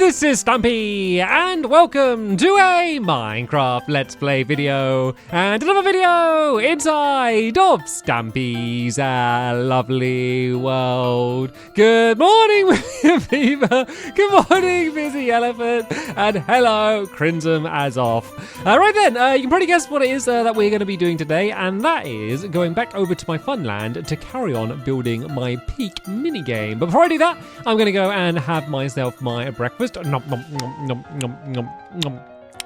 this is Stampy, and welcome to a Minecraft Let's Play video, and another video inside of Stampy's lovely world. Good morning, William Beaver, good morning, Busy Elephant, and hello, Crimson Azoff. Right then, you can probably guess what it is that we're going to be doing today, and that is going back over to my fun land to carry on building my peak minigame. But before I do that, I'm going to go and have myself my breakfast. Nom, nom, nom, nom, nom, nom, nom.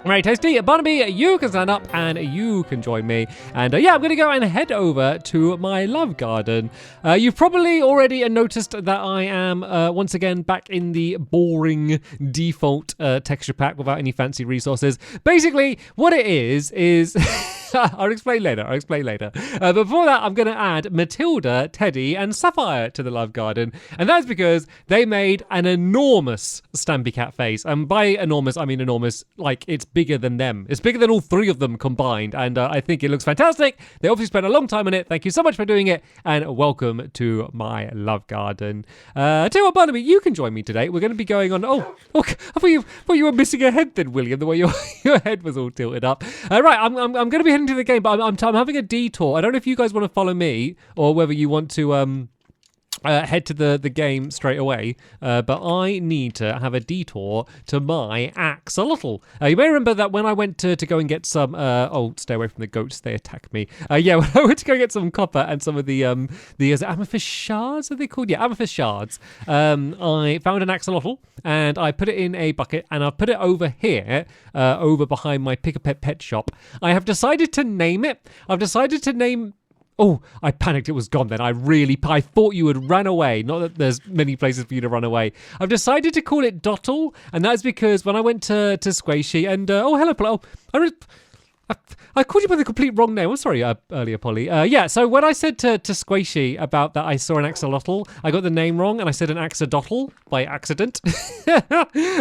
Very tasty. Barnaby, you can stand up and you can join me. And yeah, I'm going to go and head over to my love garden. You've probably already noticed that I am once again back in the boring default texture pack without any fancy resources. Basically, what it is I'll explain later. But before that, I'm going to add Matilda, Teddy, and Sapphire to the love garden. And that's because they made an enormous Stampy Cat face. And by enormous, I mean enormous, like it's bigger than them. It's bigger than all three of them combined. And I think it looks fantastic. They obviously spent a long time on it. Thank you so much for doing it. And welcome to my love garden. Tell you what, Barnaby, you can join me today. We're going to be going on... Oh, I thought you were missing a head then, William, the way your head was all tilted up. Right, I'm going to be into the game, but I'm having a detour. I don't know if you guys want to follow me or whether you want to head to the game straight away, but I need to have a detour to my axolotl. You may remember that when I went to go and get some stay away from the goats, they attack me. When I went to go get some copper and some of the is it amethyst shards, are they called? Yeah, amethyst shards. I found an axolotl and I put it in a bucket and I put it over here, over behind my Pick-a-Pet pet shop. I have decided to name it. Oh, I panicked. It was gone then. I thought you had run away. Not that there's many places for you to run away. I've decided to call it Dotto, and that's because when I went to Squishy and... hello, I called you by the complete wrong name. I'm sorry earlier, Polly. So when I said to Squishy about that I saw an axolotl, I got the name wrong, and I said an axolotl by accident.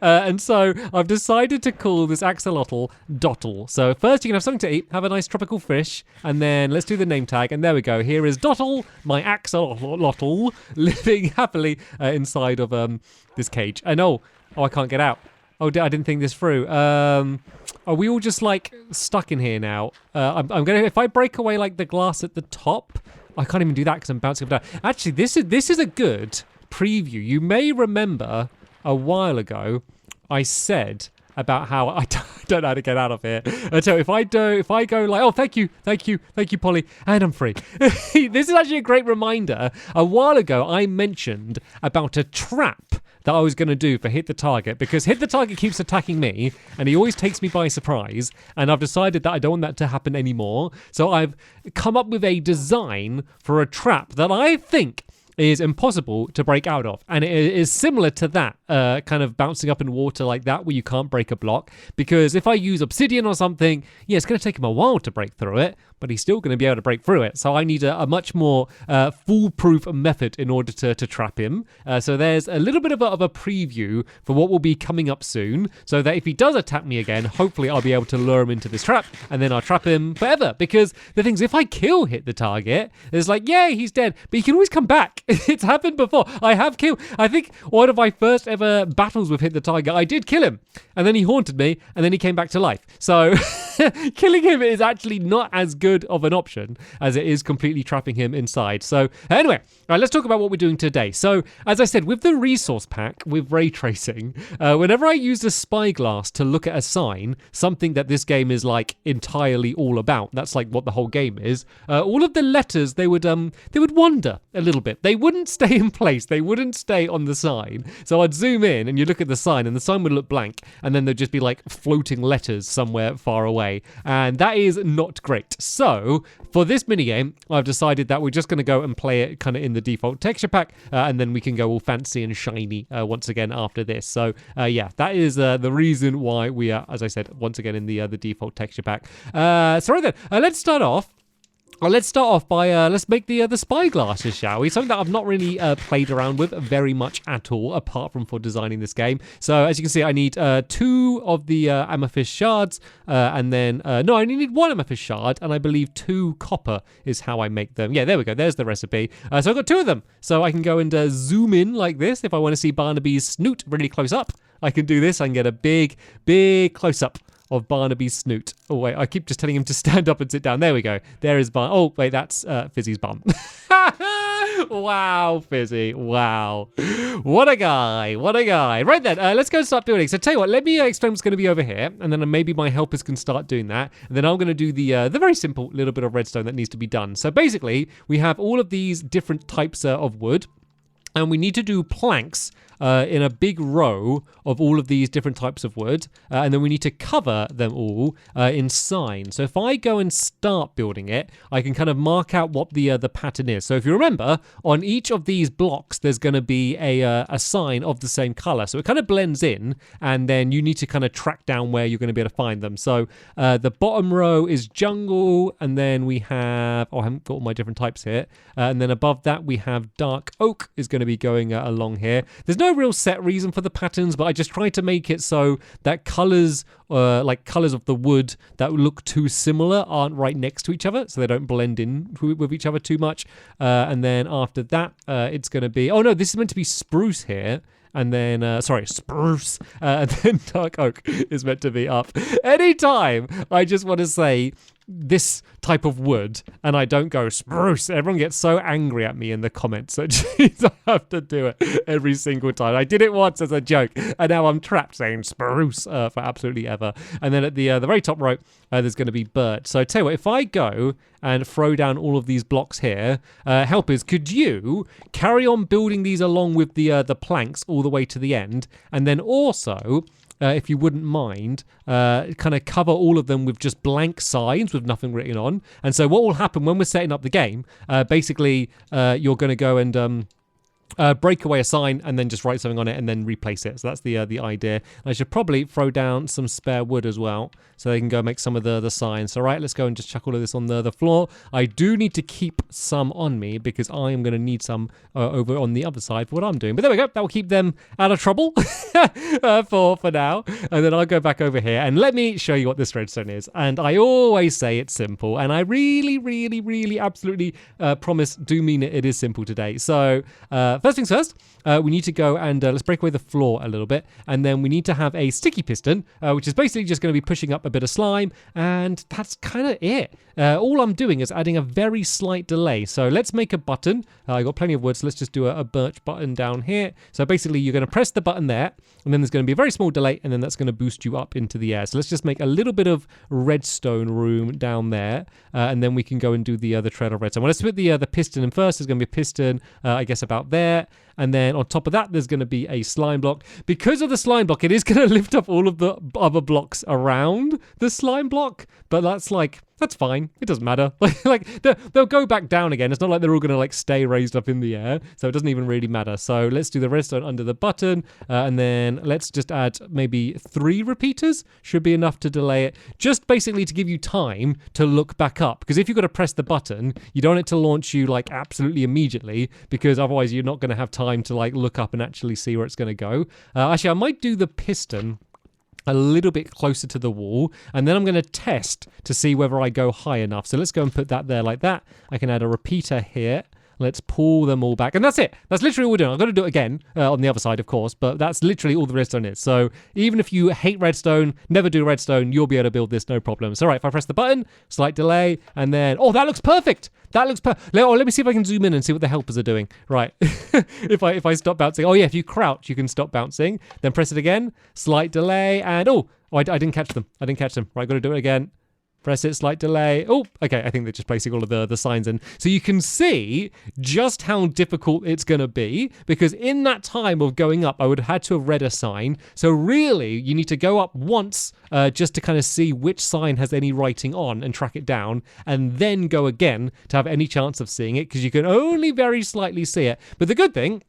And so I've decided to call this axolotl Dotto. So first you can have something to eat, have a nice tropical fish, and then let's do the name tag. And there we go. Here is Dotto, my axolotl, living happily inside of this cage. And I can't get out. Oh, I didn't think this through. Are we all just like stuck in here now? I'm gonna, if I break away like the glass at the top, I can't even do that because I'm bouncing up down. Actually, this is a good preview. You may remember a while ago I said about how I don't know how to get out of here. So if I go like, thank you, Polly, and I'm free. This is actually a great reminder. A while ago, I mentioned about a trap that I was going to do for Hit the Target, because Hit the Target keeps attacking me and he always takes me by surprise, and I've decided that I don't want that to happen anymore. So I've come up with a design for a trap that I think is impossible to break out of, and it is similar to that kind of bouncing up in water like that where you can't break a block, because if I use obsidian or something, yeah, it's going to take him a while to break through it, but he's still going to be able to break through it. So I need a much more foolproof method in order to trap him. So there's a little bit of a preview for what will be coming up soon, so that if he does attack me again, hopefully I'll be able to lure him into this trap, and then I'll trap him forever. Because the thing is, if I Hit the Target, it's like, yay, he's dead, but he can always come back. It's happened before. I think one of my first ever battles with Hit the Target, I did kill him, and then he haunted me, and then he came back to life. So killing him is actually not as good of an option as it is completely trapping him inside. So anyway, all right, let's talk about what we're doing today. So as I said, with the resource pack, with ray tracing, whenever I used a spyglass to look at a sign, something that this game is like entirely all about, that's like what the whole game is, all of the letters, they would wander a little bit. They wouldn't stay in place. They wouldn't stay on the sign. So I'd zoom in and you look at the sign and the sign would look blank, and then there'd just be like floating letters somewhere far away. And that is not great. So for this minigame, I've decided that we're just going to go and play it kind of in the default texture pack, and then we can go all fancy and shiny once again after this. So yeah, that is the reason why we are, as I said, once again in the default texture pack. So right then, let's start off. Well, let's start off by, let's make the spyglasses, shall we? Something that I've not really played around with very much at all, apart from for designing this game. So, as you can see, I need 2 of the amethyst shards, and then, no, I only need 1 amethyst shard, and I believe 2 copper is how I make them. Yeah, there we go, there's the recipe. So I've got 2 of them, so I can go and zoom in like this if I want to see Barnaby's snoot really close up. I can do this. I can get a big, big close-up of Barnaby's snoot. Oh, wait, I keep just telling him to stand up and sit down. There we go. There is Oh, wait, that's Fizzy's bum. Wow, Fizzy. Wow. What a guy. What a guy. Right then, let's go and start building. So tell you what, let me explain what's going to be over here, and then maybe my helpers can start doing that. And then I'm going to do the very simple little bit of redstone that needs to be done. So basically, we have all of these different types of wood, and we need to do planks in a big row of all of these different types of wood, and then we need to cover them all in signs. So if I go and start building it, I can kind of mark out what the pattern is. So if you remember, on each of these blocks, there's going to be a sign of the same color. So it kind of blends in, and then you need to kind of track down where you're going to be able to find them. So the bottom row is jungle, and then we have, I haven't got all my different types here. And then above that, we have dark oak is going to be going along here. There's no real set reason for the patterns, but I just tried to make it so that colors, like colors of the wood that look too similar aren't right next to each other, so they don't blend in with each other too much. And then after that, it's going to be, oh no, this is meant to be spruce here. And then, sorry, spruce, and then dark oak is meant to be up. Anytime I just want to say this type of wood and I don't go spruce, everyone gets so angry at me in the comments. So geez, I have to do it every single time. I did it once as a joke, and now I'm trapped saying spruce for absolutely ever. And then at the very top row, there's going to be bird. So I tell you what, if I go and throw down all of these blocks here, helpers, could you carry on building these along with the planks all the way to the end, and then also, if you wouldn't mind, kind of cover all of them with just blank signs with nothing written on. And so what will happen when we're setting up the game, basically you're going to go and break away a sign and then just write something on it and then replace it. So that's the idea. And I should probably throw down some spare wood as well, so they can go make some of the signs. All right, let's go and just chuck all of this on the floor. I do need to keep some on me because I am going to need some over on the other side for what I'm doing. But there we go. That will keep them out of trouble for now. And then I'll go back over here and let me show you what this redstone is. And I always say it's simple, and I really, really, really absolutely promise, do mean it is simple today. So first things first, we need to go and let's break away the floor a little bit, and then we need to have a sticky piston, which is basically just going to be pushing up a bit of slime, and that's kind of it. All I'm doing is adding a very slight delay. So let's make a button. I got plenty of wood, so let's just do a birch button down here. So basically you're going to press the button there, and then there's going to be a very small delay, and then that's going to boost you up into the air. So let's just make a little bit of redstone room down there, and then we can go and do the trail of redstone. Well, let's put the piston in first. There's going to be a piston, I guess about there. And then on top of that, there's going to be a slime block. Because of the slime block, it is going to lift up all of the other blocks around the slime block. But that's fine. It doesn't matter. They'll go back down again. It's not like they're all going to stay raised up in the air. So it doesn't even really matter. So let's do the redstone under the button. And then let's just add maybe 3 repeaters. Should be enough to delay it. Just basically to give you time to look back up. Because if you've got to press the button, you don't want it to launch you absolutely immediately. Because otherwise you're not going to have time to look up and actually see where it's going to go. Actually, I might do the piston a little bit closer to the wall, and then I'm going to test to see whether I go high enough. So let's go and put that there like that. I can add a repeater here. Let's pull them all back. And that's it. That's literally all we're doing. I've got to do it again on the other side, of course, but that's literally all the redstone is. So even if you hate redstone, never do redstone, you'll be able to build this, no problem. So, right, if I press the button, slight delay, and then, oh, that looks perfect. That looks perfect. Let me see if I can zoom in and see what the helpers are doing. Right. if I stop bouncing. Oh, yeah, if you crouch, you can stop bouncing. Then press it again. Slight delay, and I didn't catch them. Right, got to do it again. Press it, slight delay. Oh, okay, I think they're just placing all of the signs in. So you can see just how difficult it's going to be, because in that time of going up, I would have had to have read a sign. So really, you need to go up once just to kind of see which sign has any writing on and track it down, and then go again to have any chance of seeing it, because you can only very slightly see it. But the good thing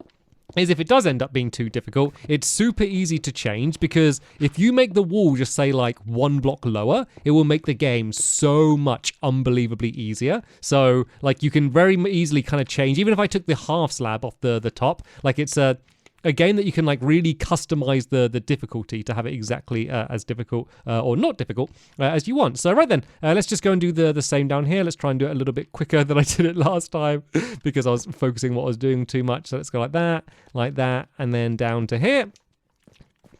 is if it does end up being too difficult, it's super easy to change, because if you make the wall just say 1 block lower, it will make the game so much unbelievably easier. So you can very easily kind of change, even if I took the half slab off the top, it's a game that you can really customize the difficulty to have it exactly as difficult or not difficult as you want. So right then, let's just go and do the same down here. Let's try and do it a little bit quicker than I did it last time because I was focusing what I was doing too much. So let's go like that, and then down to here.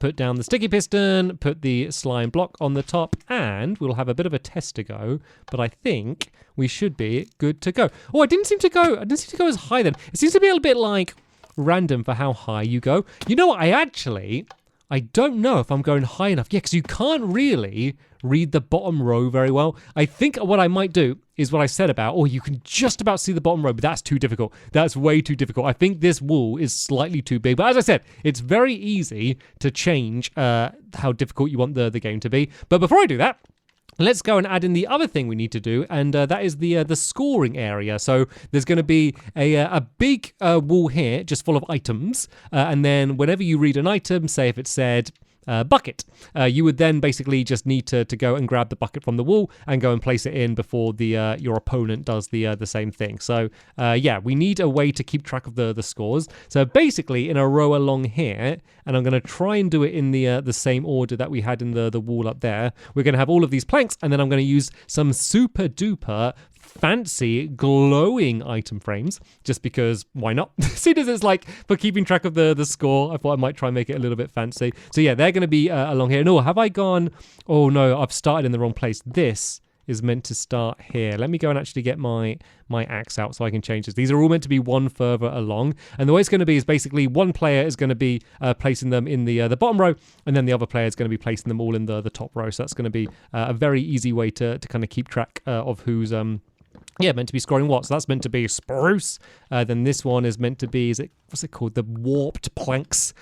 put down the sticky piston, put the slime block on the top, and we'll have a bit of a test to go. But I think we should be good to go. Oh, I didn't seem to go as high then. It seems to be a little bit like random for how high you go. You know what? I don't know if I'm going high enough. Yeah, because you can't really read the bottom row very well. I think what I might do is what I said about, you can just about see the bottom row, but that's too difficult. That's way too difficult. I think this wall is slightly too big. But as I said, it's very easy to change how difficult you want the game to be. But before I do that, let's go and add in the other thing we need to do, and that is the scoring area. So there's going to be a big wall here, just full of items, and then whenever you read an item, say if it said bucket, you would then basically just need to go and grab the bucket from the wall and go and place it in before the your opponent does the same thing. So yeah, we need a way to keep track of the scores. So basically in a row along here, and I'm going to try and do it in the same order that we had in the wall up there. We're going to have all of these planks, and then I'm going to use some super duper fancy glowing item frames, just because why not? Seeing as it's like for keeping track of the score, I thought I might try and make it a little bit fancy. So yeah, they're going to be along here. No, have I gone? Oh no, I've started in the wrong place. This is meant to start here. Let me go and actually get my axe out so I can change this. These are all meant to be one further along, and the way it's going to be is basically one player is going to be placing them in the bottom row, and then the other player is going to be placing them all in the top row. So that's going to be a very easy way to kind of keep track of who's meant to be scoring what. So that's meant to be spruce. Then this one is meant to be, what's it called? The warped planks.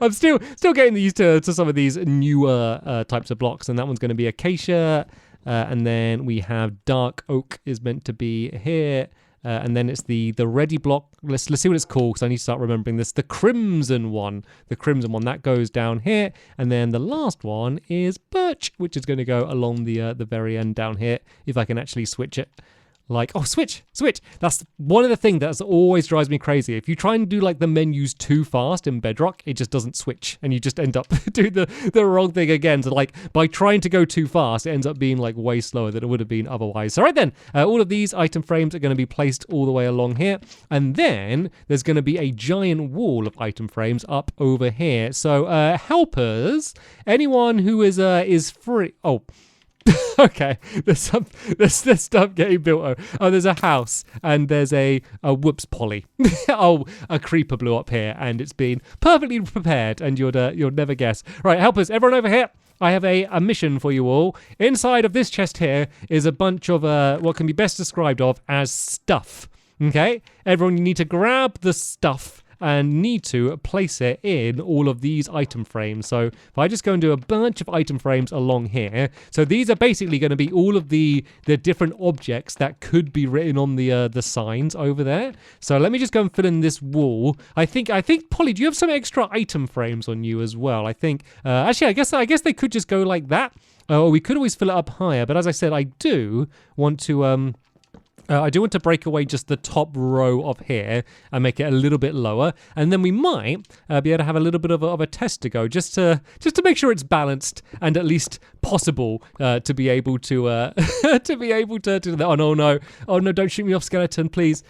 I'm still getting used to some of these newer types of blocks. And that one's going to be acacia. And then we have dark oak is meant to be here. And then it's the ready block. Let's see what it's called, because I need to start remembering this. The crimson one. The crimson one, that goes down here. And then the last one is birch, which is going to go along the very end down here, if I can actually switch it. Switch. That's one of the things that always drives me crazy. If you try and do like the menus too fast in Bedrock, it just doesn't switch, and you just end up doing the wrong thing again. So like by trying to go too fast, it ends up being like way slower than it would have been otherwise. So right then, all of these item frames are going to be placed all the way along here, and then there's going to be a giant wall of item frames up over here. So helpers, anyone who is free. Oh. Okay, there's stuff getting built. Oh, there's a house, and there's a whoops Polly. A creeper blew up here, and it's been perfectly prepared, and you'll never guess. Right, helpers, everyone over here. I have a mission for you all. Inside of this chest here is a bunch of what can be best described of as stuff. Okay, everyone, you need to grab the stuff and need to place it in all of these item frames. So if I just go and do a bunch of item frames along here, so these are basically going to be all of the different objects that could be written on the signs over there. So let me just go and fill in this wall. I think Polly, do you have some extra item frames on you as well? I think actually I guess they could just go like that. Or we could always fill it up higher, but as I said, I do want to break away just the top row of here and make it a little bit lower, and then we might be able to have a little bit of a test to go, just to make sure it's balanced and at least possible to be able to do that. Oh no, don't shoot me off, skeleton, please.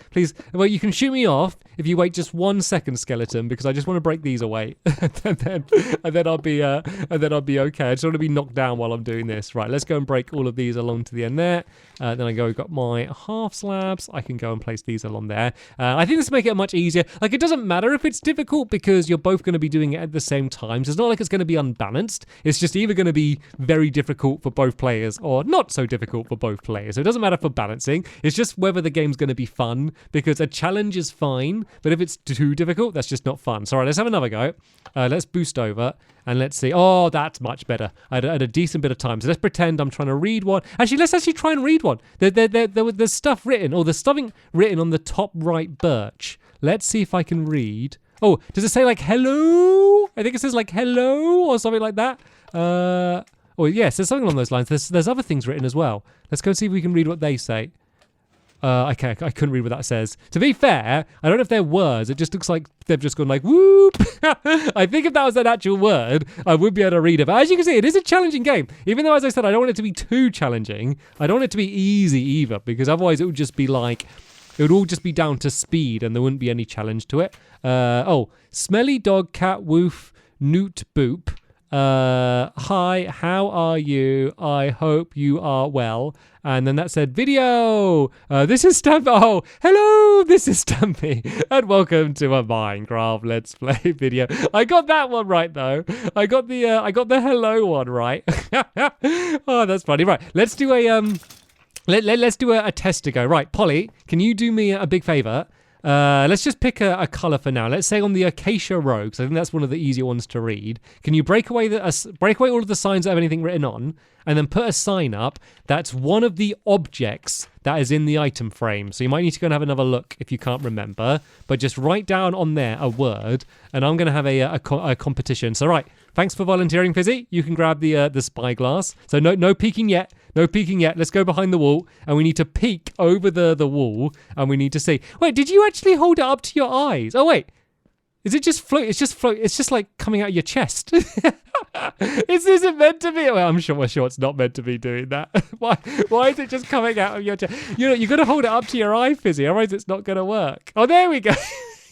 Well, you can shoot me off if you wait just 1 second, skeleton, because I just want to break these away, and then I'll be okay. I just want to be knocked down while I'm doing this. Right, let's go and break all of these along to the end there. Then I got my half slabs. I can go and place these along there. I think this will make it much easier. Like, it doesn't matter if it's difficult, because you're both going to be doing it at the same time. So it's not like it's going to be unbalanced. It's just either going to be very difficult for both players or not so difficult for both players. So it doesn't matter for balancing. It's just whether the game's going to be fun, because a challenge is fine, but if it's too difficult, that's just not fun. So all right, let's have another go. Let's boost over and let's see. Oh, that's much better. I had a decent bit of time. So let's pretend I'm trying to read one. Actually, let's actually try and read one. There's stuff written, or there's something written on the top right birch. Let's see if I can read. Oh, does it say like hello? I think it says like hello or something like that. Yes, there's something along those lines. There's other things written as well. Let's go see if we can read what they say. Okay, I couldn't read what that says. To be fair, I don't know if they're words. It just looks like they've just gone like, whoop. I think if that was an actual word, I would be able to read it. But as you can see, it is a challenging game. Even though, as I said, I don't want it to be too challenging. I don't want it to be easy either, because otherwise it would just be like, it would all just be down to speed and there wouldn't be any challenge to it. Smelly dog, cat, woof, Newt Boop. Hi, how are you? I hope you are well. And then that said video. This is Stampy. Oh, hello, this is Stampy. And welcome to a Minecraft Let's Play video. I got that one right though. I got the hello one right. Oh, that's funny. Right, let's do a let's do a test to go. Right, Polly, can you do me a big favor? Let's just pick a colour for now. Let's say on the acacia row, because I think that's one of the easier ones to read. Can you break away all of the signs that have anything written on, and then put a sign up that's one of the objects that is in the item frame? So you might need to go and have another look if you can't remember, but just write down on there a word, and I'm going to have a competition. So right, thanks for volunteering, Fizzy. You can grab the spyglass. So no peeking yet. No peeking yet. Let's go behind the wall, and we need to peek over the wall, and we need to see. Wait, did you actually hold it up to your eyes? Oh wait, is it just float? It's just float. It's just like coming out of your chest. Is it meant to be? Well, I'm sure it's not meant to be doing that. Why is it just coming out of your chest? You got to hold it up to your eye, Fizzy, otherwise it's not going to work. Oh, there we go.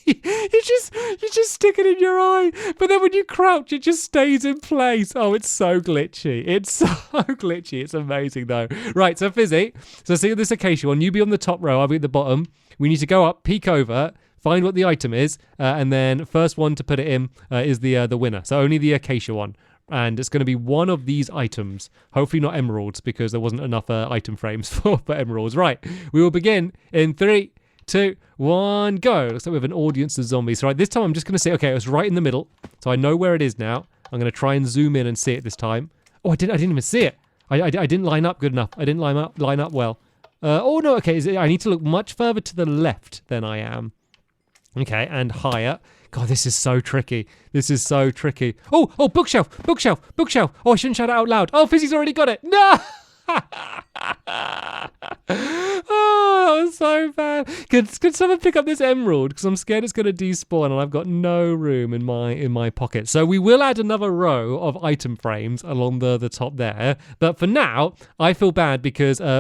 You just stick it in your eye, but then when you crouch, it just stays in place. Oh, it's so glitchy. It's so glitchy. It's amazing though. Right, so Fizzy, so see this acacia one. You be on the top row, I'll be at the bottom. We need to go up, peek over, find what the item is, and then first one to put it in is the winner. So only the acacia one. And it's going to be one of these items. Hopefully not emeralds, because there wasn't enough item frames for emeralds. Right, we will begin in 3, 2, 1, go. Looks like we have an audience of zombies. So right, this time I'm just going to say, okay, it's right in the middle. So I know where it is now. I'm going to try and zoom in and see it this time. Oh, I didn't even see it. I didn't line up good enough. I didn't line up well. Oh, no, okay. I need to look much further to the left than I am. Okay, and higher. God, this is so tricky. This is so tricky. Oh, bookshelf. Oh, I shouldn't shout it out loud. Oh, Fizzy's already got it. No! Oh, that was so bad. Could someone pick up this emerald? Because I'm scared it's going to despawn, and I've got no room in my pocket. So we will add another row of item frames along the top there. But for now, I feel bad because why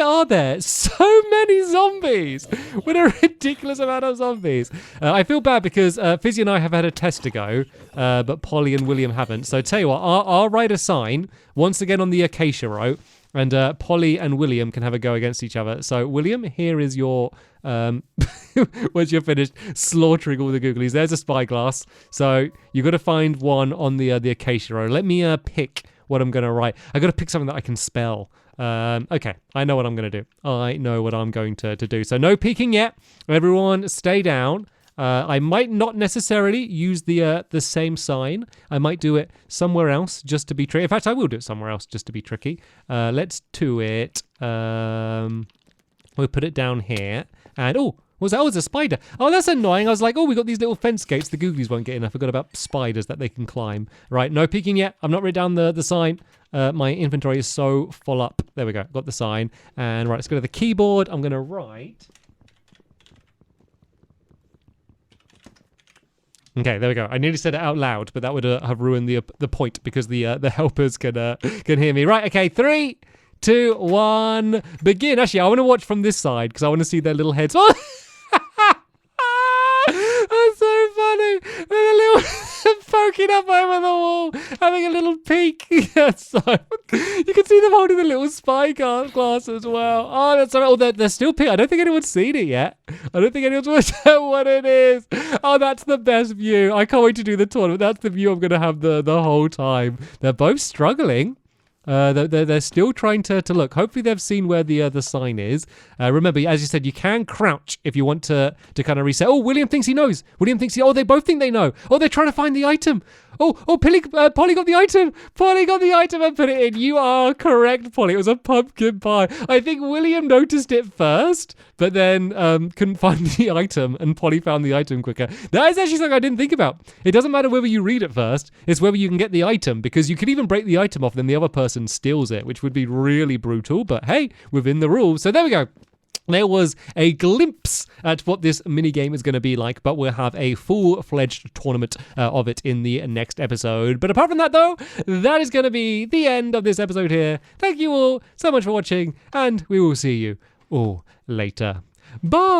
are there so many zombies? What a ridiculous amount of zombies. I feel bad because Fizzy and I have had a test to go, but Polly and William haven't. So tell you what, I'll write a sign once again on the acacia row, and Polly and William can have a go against each other. So William, here is your once you're finished slaughtering all the googlies, there's a spyglass. So you got to find one on the acacia row. Let me pick what I'm going to write. I got to pick something that I can spell. Okay, I know what I'm going to do. I know what I'm going to do. So no peeking yet. Everyone stay down. I might not necessarily use the same sign. I might do it somewhere else just to be tricky. In fact, I will do it somewhere else just to be tricky. Let's do it. We'll put it down here. And what was that? Oh, it's a spider. Oh, that's annoying. I was like, oh, we got these little fence gates. The googlies won't get in. I forgot about spiders that they can climb. Right, no peeking yet. I've not written down the sign. My inventory is so full up. There we go. Got the sign. And right, let's go to the keyboard. I'm going to write. Okay, there we go. I nearly said it out loud, but that would have ruined the point because the helpers can hear me. Right, okay, 3, 2, 1, begin. Actually, I want to watch from this side because I want to see their little heads. Oh! That's so funny. They're a little poking up over the wall, having a little peek. So you can see them holding the little spyglass as well. Oh, that's so. Oh, they're still peeking. I don't think anyone's seen it yet. I don't think anyone's worked out what it is. Oh, that's the best view. I can't wait to do the tournament. That's the view I'm going to have the whole time. They're both struggling. They're still trying to look. Hopefully they've seen where the sign is. Remember, as you said, you can crouch if you want to kind of reset. Oh, William thinks he knows. Oh, they both think they know. Oh, they're trying to find the item. Oh, Polly got the item. Polly got the item and put it in. You are correct, Polly. It was a pumpkin pie. I think William noticed it first, but then couldn't find the item, and Polly found the item quicker. That is actually something I didn't think about. It doesn't matter whether you read it first. It's whether you can get the item, because you could even break the item off, then the other person steals it, which would be really brutal. But hey, within the rules. So there we go. There was a glimpse at what this minigame is going to be like, but we'll have a full-fledged tournament of it in the next episode. But apart from that, though, that is going to be the end of this episode here. Thank you all so much for watching, and we will see you all later. Bye!